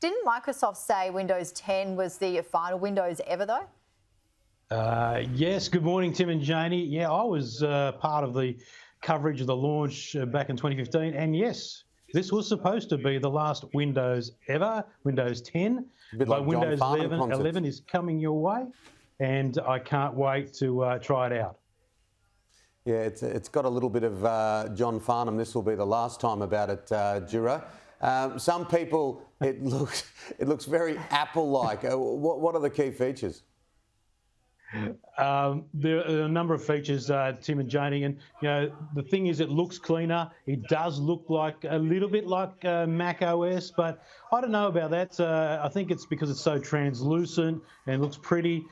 Didn't Microsoft say Windows 10 was the final Windows ever, though? Yes, good morning, Tim and Janie. Yeah, I was part of the coverage of the launch back in 2015, and yes, this was supposed to be the last Windows ever, Windows 10. Bit like But Windows John Farnham 11 is coming your way, and I can't wait to try it out. Yeah, it's got a little bit of John Farnham. This will be the last time about it, Djuro. Some people, it looks very Apple-like. What are the key features? There are a number of features, Tim and Janie, and the thing is, it looks cleaner. It does look like a little bit like Mac OS, but I don't know about that. I think it's because it's so translucent and looks pretty.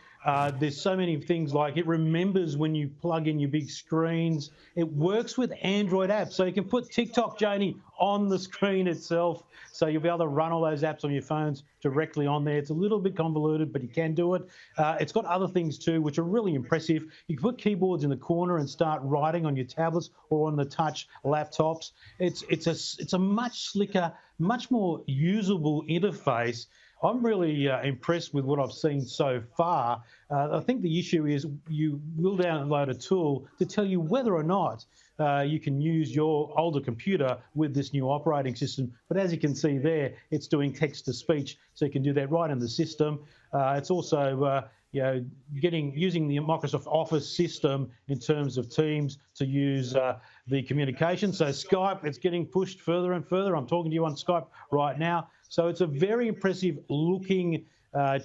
There's so many things, like it remembers when you plug in your big screens. It works with Android apps, so you can put TikTok, Janie, on the screen itself, so you'll be able to run all those apps on your phones directly on there. It's a little bit convoluted, but you can do it. It's got other things too, which are really impressive. You can put keyboards in the corner and start writing on your tablets or on the touch laptops. It's a much slicker, much more usable interface. I'm really impressed with what I've seen so far. I think the issue is you will download a tool to tell you whether or not you can use your older computer with this new operating system. But as you can see there, it's doing text-to-speech, so you can do that right in the system. It's also using the Microsoft Office system in terms of Teams to use the communication. So Skype, it's getting pushed further and further. I'm talking to you on Skype right now. So it's a very impressive looking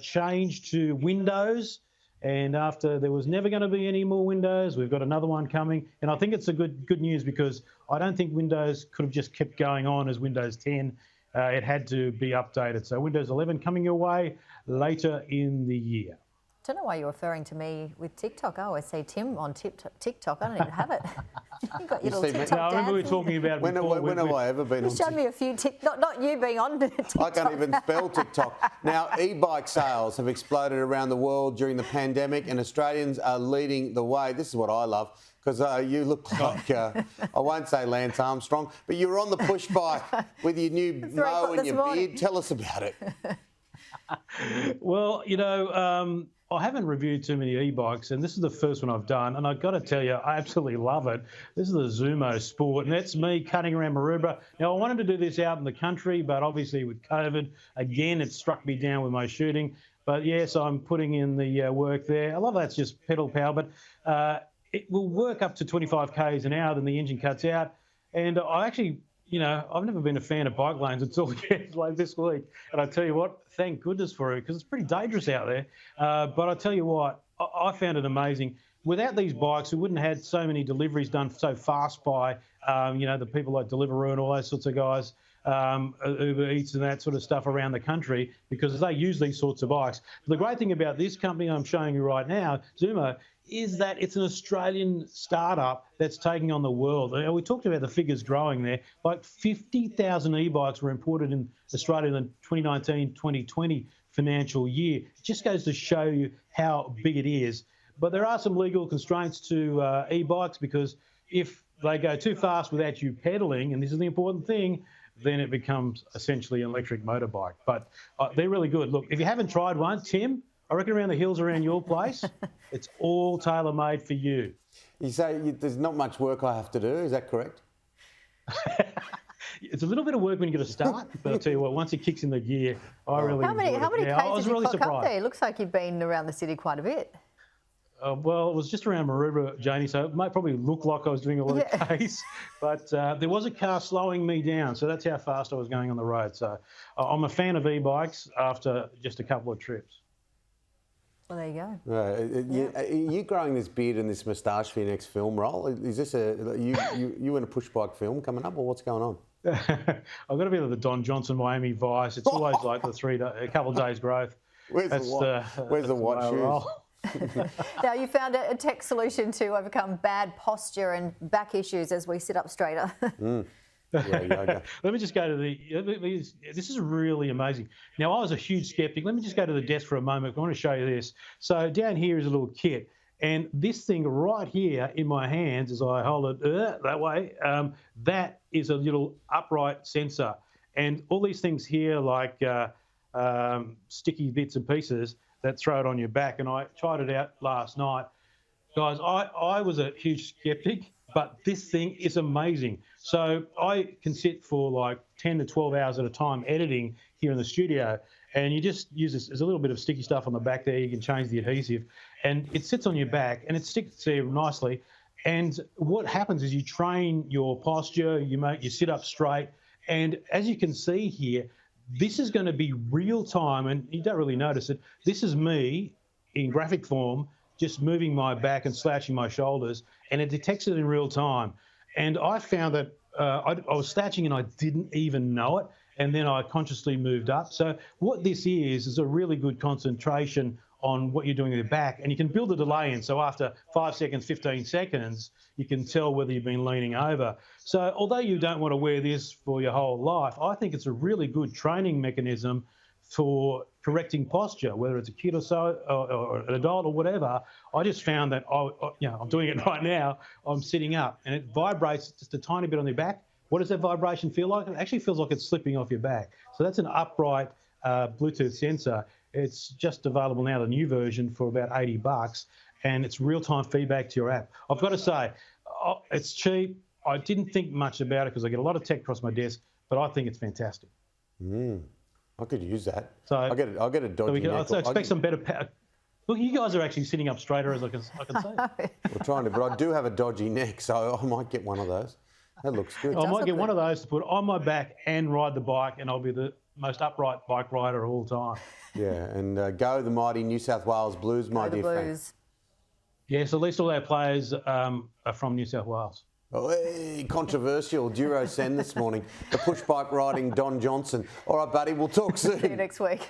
change to Windows. And after there was never going to be any more Windows, we've got another one coming. And I think it's a good news, because I don't think Windows could have just kept going on as Windows 10. It had to be updated. So Windows 11 coming your way later in the year. I don't know why you're referring to me with TikTok. I always see Tim on TikTok. I don't even have it. You've got your little TikTok. No, I remember we were talking about when have I ever been on TikTok? You showed me a few not you being on TikTok. I can't even spell TikTok. Now, e-bike sales have exploded around the world during the pandemic, and Australians are leading the way. This is what I love, because you look like, I won't say Lance Armstrong, but you were on the push bike with your new mow and your beard. Tell us about it. Well, I haven't reviewed too many e-bikes, and this is the first one I've done, and I've got to tell you, I absolutely love it. This is the Zumo Sport, and that's me cutting around Maroubra. Now, I wanted to do this out in the country, but obviously with COVID, again, it struck me down with my shooting. But yes, I'm putting in the work there. A lot of that's just pedal power, but it will work up to 25 k's an hour, then the engine cuts out. And I actually, I've never been a fan of bike lanes until like this week. And I tell you what, thank goodness for it, because it's pretty dangerous out there. But I tell you what, I found it amazing. Without these bikes, we wouldn't have had so many deliveries done so fast by, the people like Deliveroo and all those sorts of guys, Uber Eats and that sort of stuff around the country, because they use these sorts of bikes. The great thing about this company I'm showing you right now, Zumo, is that it's an Australian startup that's taking on the world. We talked about the figures growing there. Like 50,000 e-bikes were imported in Australia in the 2019-2020 financial year. It just goes to show you how big it is. But there are some legal constraints to e-bikes, because if they go too fast without you pedaling, and this is the important thing, then it becomes essentially an electric motorbike. But they're really good. Look, if you haven't tried one, Tim, I reckon around the hills around your place, it's all tailor-made for you. You say there's not much work I have to do, is that correct? It's a little bit of work when you get a start, but I'll tell you what, once it kicks in the gear, I really enjoyed it. How many Ks did you clock up there? It looks like you've been around the city quite a bit. Well, it was just around Maroubra, Janie, so it might probably look like I was doing a lot of Ks, but there was a car slowing me down, so that's how fast I was going on the road. So I'm a fan of e-bikes after just a couple of trips. Well, there you go. Right. Are you growing this beard and this moustache for your next film role? Is this you in a push bike film coming up, or what's going on? I've got to be like the Don Johnson, Miami Vice. It's always like a couple of days growth. Where's the watch shoes? Now, you found a tech solution to overcome bad posture and back issues as we sit up straighter. Yeah. Let me just go to this is really amazing. Now, I was a huge skeptic. Let me just go to the desk for a moment. I want to show you this. So down here is a little kit. And this thing right here in my hands, as I hold it that way, that is a little upright sensor. And all these things here, like sticky bits and pieces that throw it on your back. And I tried it out last night. Guys, I was a huge skeptic, but this thing is amazing. So I can sit for like 10 to 12 hours at a time editing here in the studio, and you just use this. There's a little bit of sticky stuff on the back there. You can change the adhesive, and it sits on your back, and it sticks there nicely. And what happens is you train your posture, you sit up straight, and as you can see here, this is going to be real time, and you don't really notice it. This is me in graphic form, just moving my back and slouching my shoulders, and it detects it in real time. And I found that I was slouching and I didn't even know it, and then I consciously moved up. So what this is a really good concentration on what you're doing with your back, and you can build a delay in. So after 5 seconds, 15 seconds, you can tell whether you've been leaning over. So although you don't want to wear this for your whole life, I think it's a really good training mechanism for correcting posture, whether it's a kid or so, or an adult or whatever. I just found that I'm doing it right now. I'm sitting up, and it vibrates just a tiny bit on your back. What does that vibration feel like? It actually feels like it's slipping off your back. So that's an upright Bluetooth sensor. It's just available now, the new version, for about $80, and it's real-time feedback to your app. I've got to say, it's cheap. I didn't think much about it because I get a lot of tech across my desk, but I think it's fantastic. I could use that. So I'll get a dodgy neck. I expect some better power. Look, you guys are actually sitting up straighter, as I can see. We're trying to, but I do have a dodgy neck, so I might get one of those. That looks good. I might get one of those to put on my back and ride the bike, and I'll be the most upright bike rider of all time. Yeah, and go the mighty New South Wales Blues, my dear friend. Yes, at least all our players are from New South Wales. Oh, hey, controversial. Djuro Sen this morning. The push bike riding Don Johnson. All right, buddy, we'll talk soon. See you next week.